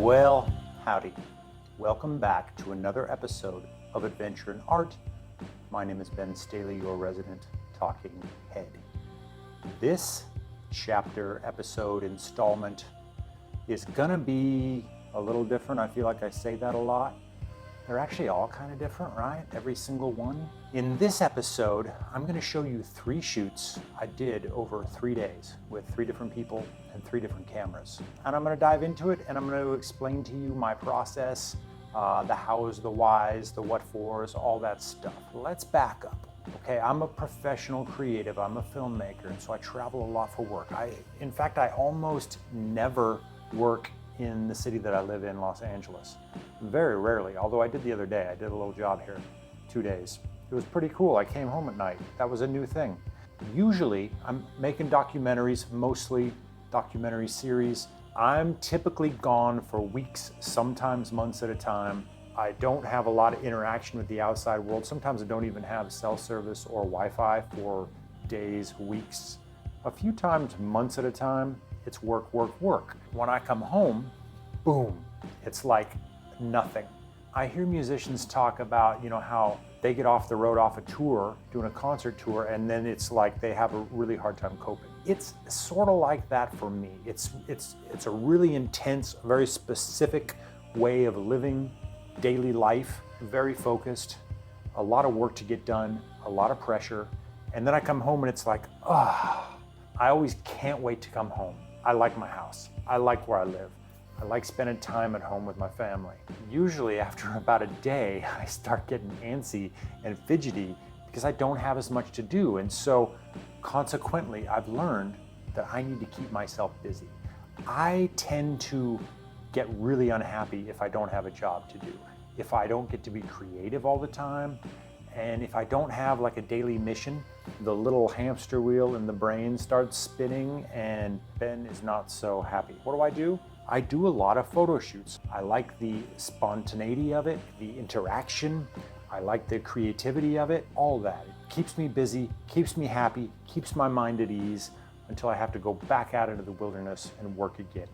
Well, howdy. Welcome back to another episode of Adventure in Art. My name is Ben Staley, your resident talking head. This chapter, episode, installment is gonna be a little different. I feel like I say that a lot. They're actually all kind of different, right? Every single one. In this episode, I'm gonna show you 3 shoots I did over 3 days with 3 different people and 3 different cameras. And I'm gonna dive into it and I'm gonna explain to you my process, the hows, the whys, the what fors, all that stuff. Let's back up. Okay, I'm a professional creative, I'm a filmmaker, and so I travel a lot for work. In fact, I almost never work in the city that I live in, Los Angeles. Very rarely, although I did the other day. I did a little job here, 2 days. It was pretty cool. I came home at night. That was a new thing. Usually, I'm making documentaries, mostly documentary series. I'm typically gone for weeks, sometimes months at a time. I don't have a lot of interaction with the outside world. Sometimes I don't even have cell service or Wi-Fi for days, weeks. A few times, months at a time, it's work, work, work. When I come home, boom, it's like nothing. I hear musicians talk about, how they get off the road off a tour, doing a concert tour, and then it's like they have a really hard time coping. It's sort of like that for me. It's a really intense, very specific way of living daily life, very focused, a lot of work to get done, a lot of pressure. And then I come home and it's like, I always can't wait to come home. I like my house. I like where I live. I like spending time at home with my family. Usually after about a day, I start getting antsy and fidgety because I don't have as much to do. And so consequently, I've learned that I need to keep myself busy. I tend to get really unhappy if I don't have a job to do, if I don't get to be creative all the time, and if I don't have like a daily mission. The little hamster wheel in the brain starts spinning and Ben is not so happy. What do? I do a lot of photo shoots. I like the spontaneity of it, the interaction. I like the creativity of it, all that. It keeps me busy, keeps me happy, keeps my mind at ease until I have to go back out into the wilderness and work again.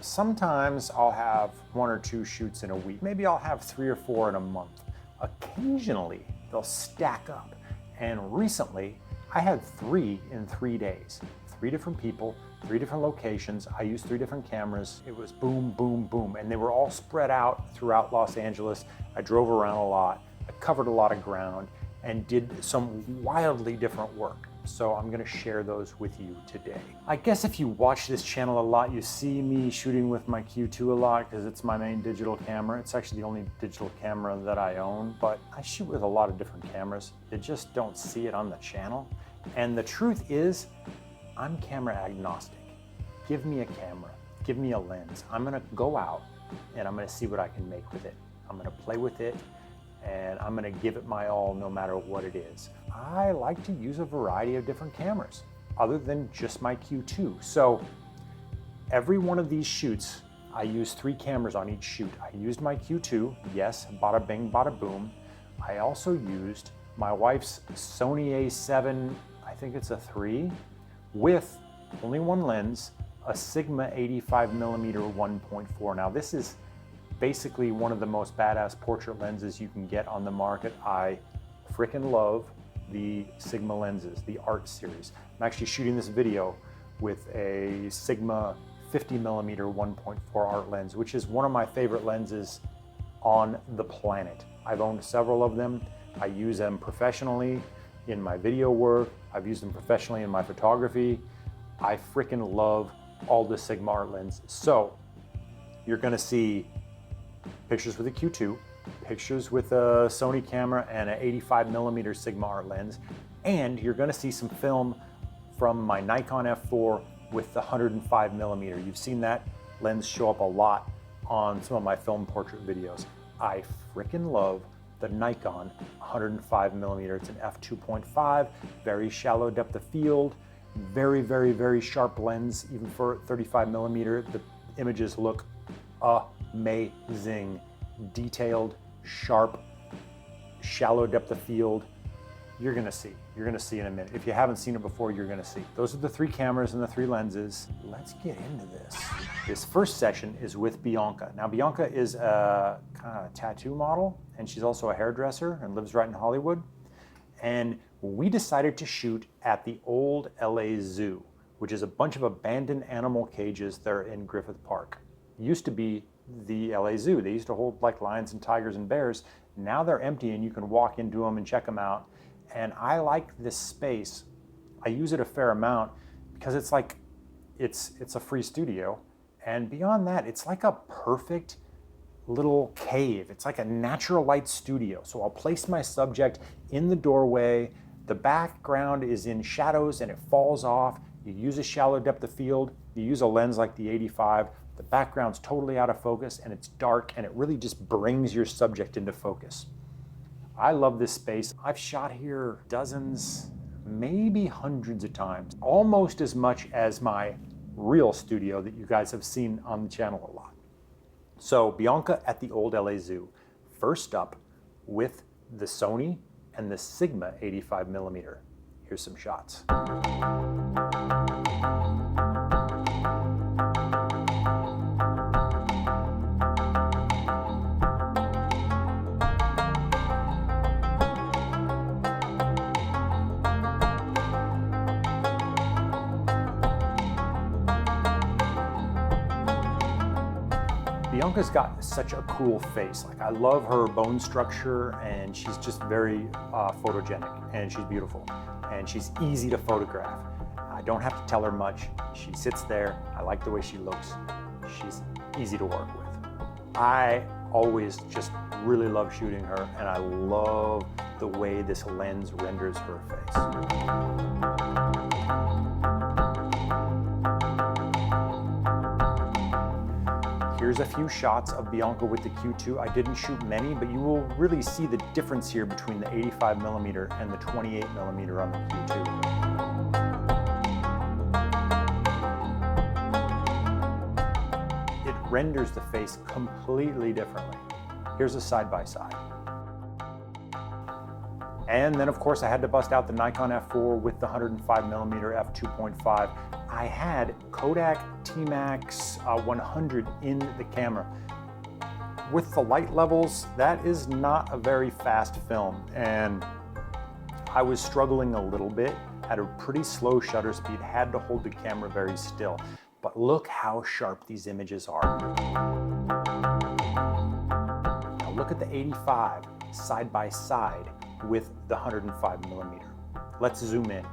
Sometimes I'll have 1 or 2 shoots in a week. Maybe I'll have 3 or 4 in a month. Occasionally, they'll stack up. And recently, I had 3 in 3 days. 3 different people, 3 different locations. I used 3 different cameras. It was boom, boom, boom. And they were all spread out throughout Los Angeles. I drove around a lot. I covered a lot of ground and did some wildly different work. So I'm gonna share those with you today. I guess if you watch this channel a lot, you see me shooting with my Q2 a lot because it's my main digital camera. It's actually the only digital camera that I own, but I shoot with a lot of different cameras. You just don't see it on the channel. And the truth is, I'm camera agnostic. Give me a camera, give me a lens. I'm gonna go out and I'm gonna see what I can make with it. I'm gonna play with it and I'm gonna give it my all no matter what it is. I like to use a variety of different cameras other than just my Q2. So every one of these shoots, I use 3 cameras on each shoot. I used my Q2, yes, bada bing, bada boom. I also used my wife's Sony A7, I think it's a 3, with only 1 lens, a Sigma 85mm 1.4. Now this is basically one of the most badass portrait lenses you can get on the market. I freaking love the Sigma lenses, the Art series. I'm actually shooting this video with a Sigma 50mm 1.4 Art lens, which is one of my favorite lenses on the planet. I've owned several of them. I use them professionally in my video work. I've used them professionally in my photography. I freaking love all the Sigma Art lenses. So you're gonna see pictures with a Q2, pictures with a Sony camera and an 85mm Sigma Art lens, and you're gonna see some film from my Nikon F4 with the 105mm. You've seen that lens show up a lot on some of my film portrait videos. I freaking love the Nikon 105mm. It's an f2.5, very shallow depth of field, very, very, very sharp lens, even for 35mm. The images look amazing. Detailed, sharp, shallow depth of field, You're gonna see. You're gonna see in a minute. If you haven't seen it before, you're gonna see. Those are the 3 cameras and the 3 lenses. Let's get into this. This first session is with Bianca. Now, Bianca is a kind of tattoo model, and she's also a hairdresser and lives right in Hollywood. And we decided to shoot at the old LA Zoo, which is a bunch of abandoned animal cages that are in Griffith Park. It used to be the LA Zoo. They used to hold like lions and tigers and bears. Now they're empty and you can walk into them and check them out. And I like this space. I use it a fair amount because it's like, it's a free studio. And beyond that, it's like a perfect little cave. It's like a natural light studio. So I'll place my subject in the doorway. The background is in shadows and it falls off. You use a shallow depth of field. You use a lens like the 85. The background's totally out of focus and it's dark and it really just brings your subject into focus. I love this space. I've shot here dozens, maybe hundreds of times, almost as much as my real studio that you guys have seen on the channel a lot. So Bianca at the old LA Zoo, first up with the Sony and the Sigma 85mm. Here's some shots. Bianca's got such a cool face. Like, I love her bone structure and she's just very photogenic and she's beautiful and she's easy to photograph. I don't have to tell her much. She sits there. I like the way she looks. She's easy to work with. I always just really love shooting her and I love the way this lens renders her face. Here's a few shots of Bianca with the Q2. I didn't shoot many, but you will really see the difference here between the 85mm and the 28mm on the Q2. It renders the face completely differently. Here's a side-by-side. And then of course I had to bust out the Nikon F4 with the 105mm f2.5. I had Kodak TMax 100 in the camera. With the light levels, that is not a very fast film, and I was struggling a little bit, had a pretty slow shutter speed, had to hold the camera very still. But look how sharp these images are. Now look at the 85 side by side with the 105mm. Let's zoom in.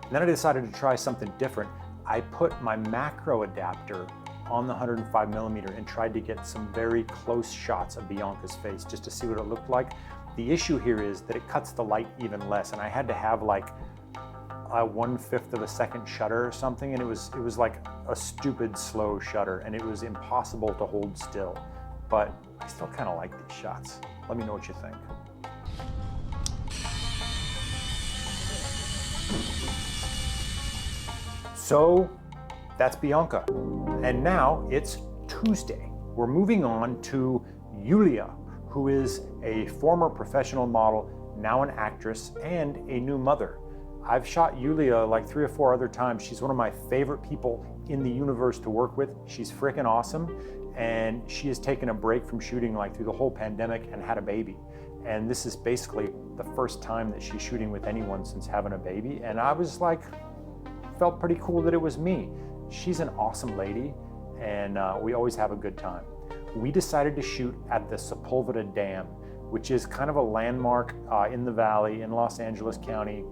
And then I decided to try something different. I put my macro adapter on the 105mm and tried to get some very close shots of Bianca's face just to see what it looked like. The issue here is that it cuts the light even less, and I had to have like a 1/5 of a second shutter or something, and it was like a stupid slow shutter, and it was impossible to hold still. But I still kind of like these shots. Let me know what you think. So that's Bianca. And now it's Tuesday. We're moving on to Yulia, who is a former professional model, now an actress, and a new mother. I've shot Yulia like 3 or 4 other times. She's one of my favorite people in the universe to work with. She's freaking awesome. And she has taken a break from shooting like through the whole pandemic and had a baby. And this is basically the first time that she's shooting with anyone since having a baby. And I was like, felt pretty cool that it was me. She's an awesome lady, and we always have a good time. We decided to shoot at the Sepulveda Dam, which is kind of a landmark in the valley in Los Angeles County.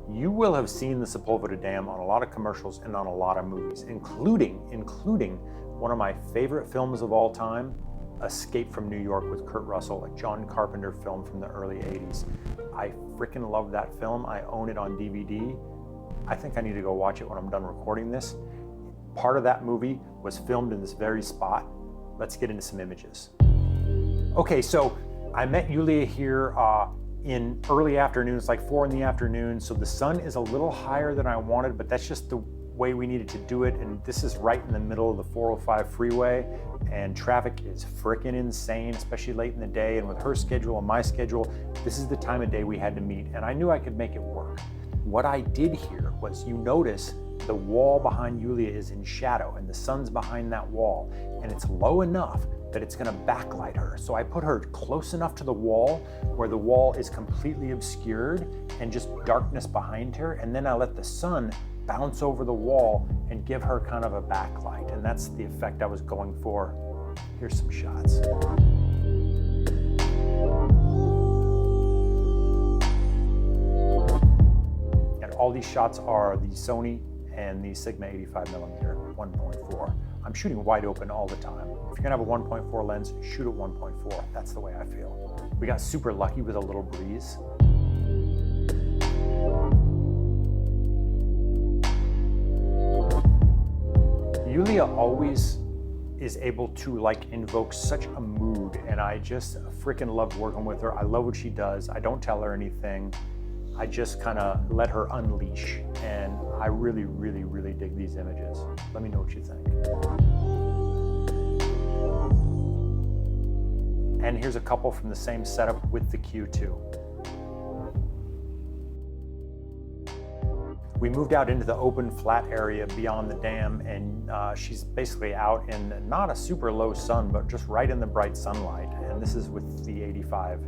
You will have seen the Sepulveda Dam on a lot of commercials and on a lot of movies, including one of my favorite films of all time, Escape from New York with Kurt Russell, a John Carpenter film from the early 80s. I freaking love that film. I own it on DVD. I think I need to go watch it when I'm done recording this. Part of that movie was filmed in this very spot. Let's get into some images. Okay, so I met Yulia here in early afternoon. It's like 4 in the afternoon, so the sun is a little higher than I wanted, but that's just the way we needed to do it, and this is right in the middle of the 405 freeway, and traffic is freaking insane, especially late in the day, and with her schedule and my schedule, this is the time of day we had to meet, and I knew I could make it work. What I did here was, you notice the wall behind Yulia is in shadow, and the sun's behind that wall, and it's low enough that it's gonna backlight her. So I put her close enough to the wall where the wall is completely obscured and just darkness behind her, and then I let the sun bounce over the wall and give her kind of a backlight, and that's the effect I was going for. Here's some shots. And all these shots are the Sony and the Sigma 85mm 1.4. I'm shooting wide open all the time. If you're gonna have a 1.4 lens, shoot at 1.4. That's the way I feel. We got super lucky with a little breeze. Yulia always is able to invoke such a mood, and I just freaking love working with her. I love what she does. I don't tell her anything. I just kind of let her unleash, and I really, really, really dig these images. Let me know what you think. And here's a couple from the same setup with the Q2. We moved out into the open flat area beyond the dam, and she's basically out in not a super low sun, but just right in the bright sunlight. And this is with the 85.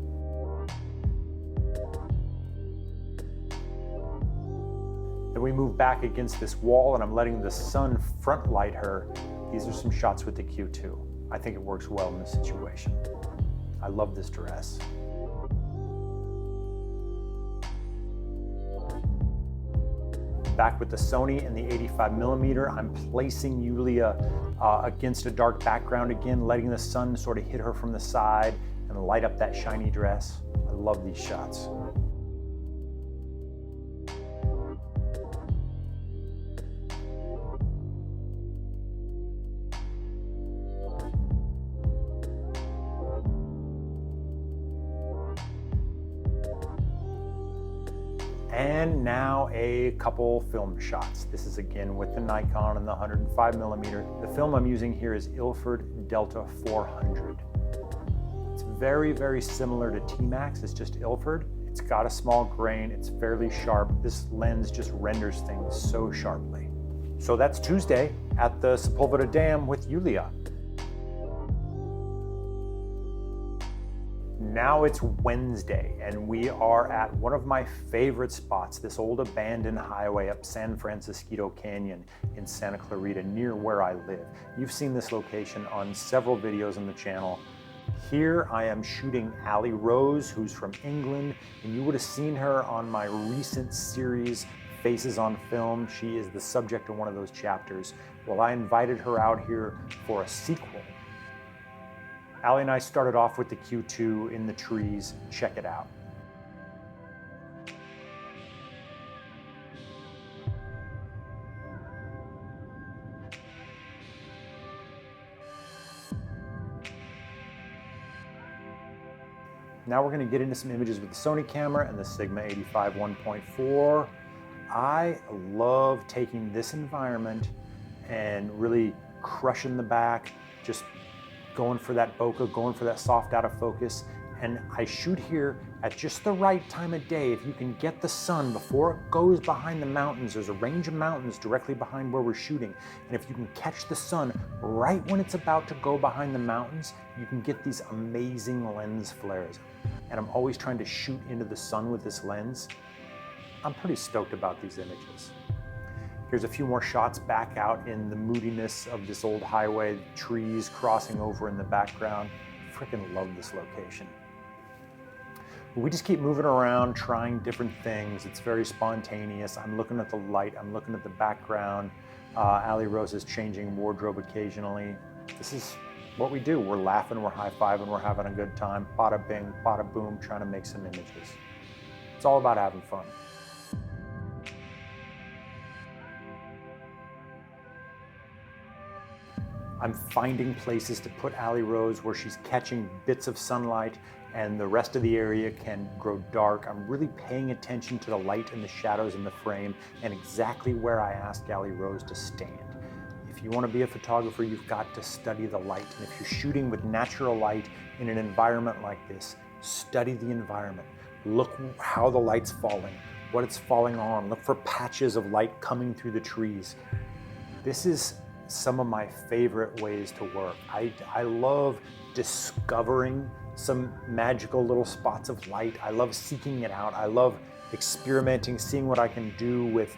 Then we move back against this wall, and I'm letting the sun front light her. These are some shots with the Q2. I think it works well in this situation. I love this dress. Back with the Sony and the 85mm, I'm placing Yulia against a dark background again, letting the sun sort of hit her from the side and light up that shiny dress. I love these shots. And now a couple film shots. This is again with the Nikon and the 105mm. The film I'm using here is Ilford Delta 400. It's very, very similar to TMax, it's just Ilford. It's got a small grain, it's fairly sharp. This lens just renders things so sharply. So that's Tuesday at the Sepulveda Dam with Yulia. Now it's Wednesday, and we are at one of my favorite spots, this old abandoned highway up San Francisco Canyon in Santa Clarita, near where I live. You've seen this location on several videos on the channel. Here I am shooting Allie Rose, who's from England, and you would have seen her on my recent series, Faces on Film. She is the subject of one of those chapters. Well, I invited her out here for a sequel. Allie and I started off with the Q2 in the trees. Check it out. Now we're going to get into some images with the Sony camera and the Sigma 85 1.4. I love taking this environment and really crushing the back, just going for that bokeh, going for that soft out of focus. And I shoot here at just the right time of day. If you can get the sun before it goes behind the mountains, there's a range of mountains directly behind where we're shooting. And if you can catch the sun right when it's about to go behind the mountains, you can get these amazing lens flares. And I'm always trying to shoot into the sun with this lens. I'm pretty stoked about these images. Here's a few more shots back out in the moodiness of this old highway, trees crossing over in the background. Freaking love this location. We just keep moving around, trying different things. It's very spontaneous. I'm looking at the light, I'm looking at the background. Allie Rose is changing wardrobe occasionally. This is what we do. We're laughing, we're high-fiving, we're having a good time. Bada bing, bada boom, trying to make some images. It's all about having fun. I'm finding places to put Allie Rose where she's catching bits of sunlight and the rest of the area can grow dark. I'm really paying attention to the light and the shadows in the frame and exactly where I asked Allie Rose to stand. If you want to be a photographer, you've got to study the light. And if you're shooting with natural light in an environment like this, study the environment. Look how the light's falling, what it's falling on. Look for patches of light coming through the trees. This is some of my favorite ways to work. I love discovering some magical little spots of light. I love seeking it out. I love experimenting, seeing what I can do with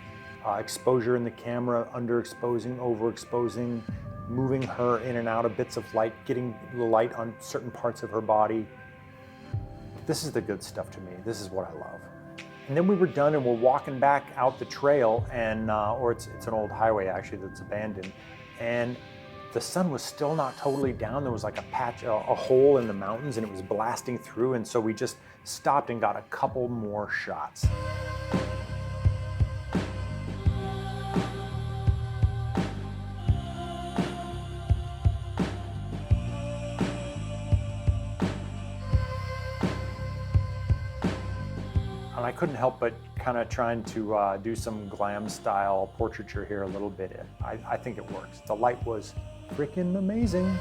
exposure in the camera, underexposing, overexposing, moving her in and out of bits of light, getting the light on certain parts of her body. This is the good stuff to me. This is what I love. And then we were done and we're walking back out the trail and, or it's an old highway actually that's abandoned. And the sun was still not totally down. There was like a patch, a hole in the mountains and it was blasting through. And so we just stopped and got a couple more shots. And I couldn't help but kind of trying to do some glam style portraiture here a little bit. I think it works. The light was freaking amazing.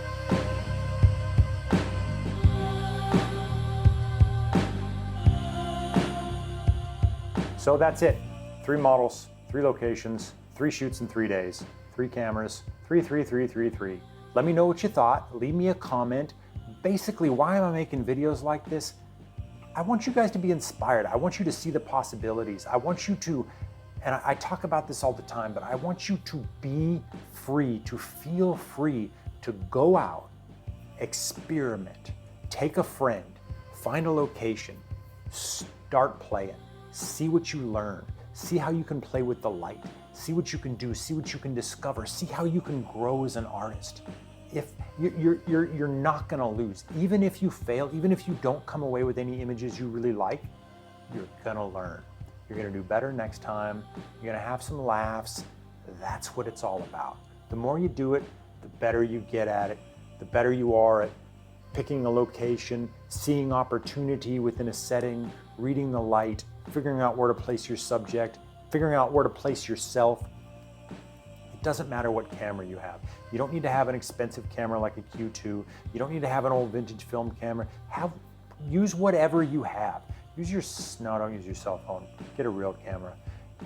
So that's it. 3 models, 3 locations, 3 shoots in 3 days, 3 cameras, 3, 3, 3, 3, 3. Let me know what you thought. Leave me a comment. Basically, why am I making videos like this? I want you guys to be inspired. I want you to see the possibilities. I want you to, and I talk about this all the time, but I want you to be free, to feel free to go out, experiment, take a friend, find a location, start playing, see what you learn, see how you can play with the light, see what you can do, see what you can discover, see how you can grow as an artist. If you're not gonna lose. Even if you fail, even if you don't come away with any images you really like, you're gonna learn. You're gonna do better next time. You're gonna have some laughs. That's what it's all about. The more you do it, the better you get at it, the better you are at picking a location, seeing opportunity within a setting, reading the light, figuring out where to place your subject, figuring out where to place yourself. It doesn't matter what camera you have. You don't need to have an expensive camera like a Q2. You don't need to have an old vintage film camera. Use whatever you have. Don't use your cell phone. Get a real camera.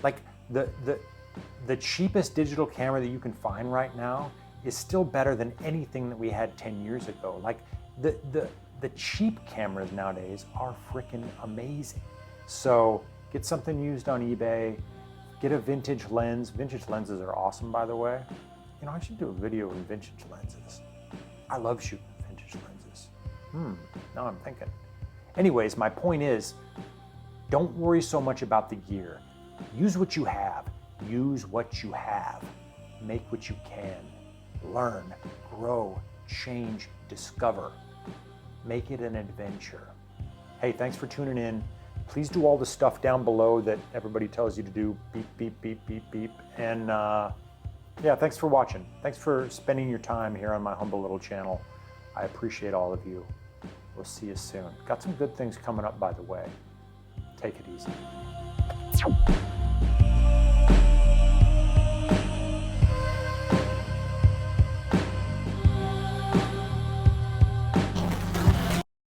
Like the cheapest digital camera that you can find right now is still better than anything that we had 10 years ago. Like the cheap cameras nowadays are freaking amazing. So get something used on eBay. Get a vintage lens. Vintage lenses are awesome, by the way. You know, I should do a video in vintage lenses. I love shooting vintage lenses. Now I'm thinking. Anyways, my point is, don't worry so much about the gear. Use what you have. Use what you have. Make what you can. Learn, grow, change, discover. Make it an adventure. Hey, thanks for tuning in. Please do all the stuff down below that everybody tells you to do. Beep, beep, beep, beep, beep. And yeah, thanks for watching. Thanks for spending your time here on my humble little channel. I appreciate all of you. We'll see you soon. Got some good things coming up, by the way. Take it easy.